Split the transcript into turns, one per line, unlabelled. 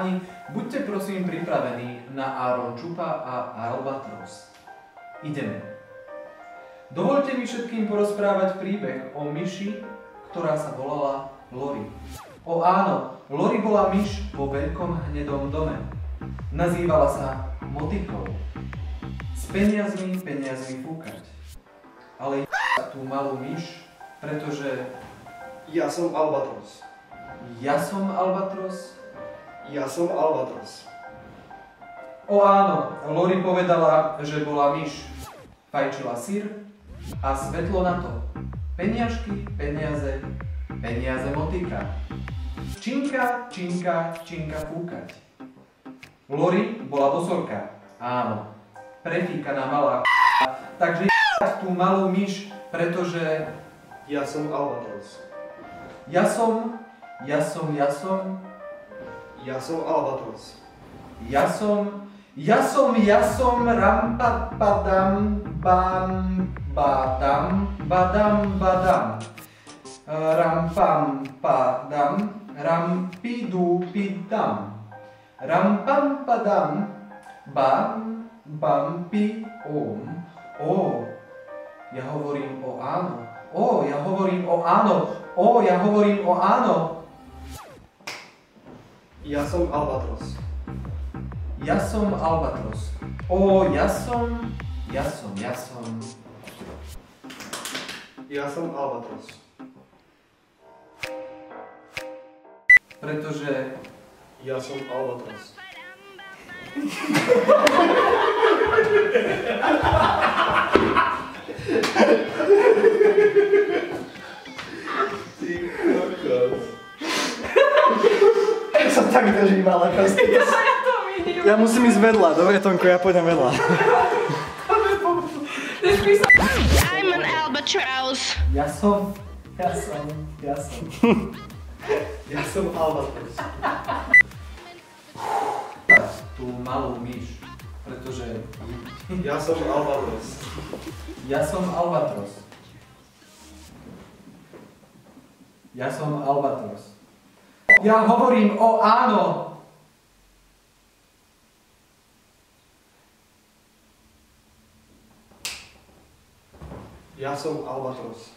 páni, buďte prosím pripravení na Áron Čupa a Albatros. Ideme. Dovoľte mi všetkým porozprávať príbeh o myši, ktorá sa volala Lori. O áno, Lori bola myš vo veľkom hnedom dome. Nazývala sa motikou. S peniazmi fúkať. Ale tú malú myš, pretože...
Ja som Albatros.
Ja som Albatros.
Ja som Albatros.
O áno, Lori povedala, že bola myš. Fajčila syr a svetlo na to. Peniažky, peniaze motika. Činka fúkať. Lori bola bosorka. Áno, prefíkaná malá takže tú malú myš, pretože...
Ja som Albatros.
Ja som
Albatros.
Ja som rampapadam badam rampam padam rampidu pidam rampam padam bam pi om. Ja hovorím o áno. Ja hovorím o áno.
Ja som Albatros.
Ja som Albatros. Ja som
Albatros.
Pretože...
Ja som Albatros. Ty kokos.
Ja sa tak držím, ale proste... Ja musím ísť vedľa, dobre Tonko, ja pôjdem vedľa.
I'm an albatross.
Ja som
Albatros.
tú malú myš, pretože...
Ja som Albatros.
Ja som Albatros. Ja hovorím o áno.
Ja som Albatros.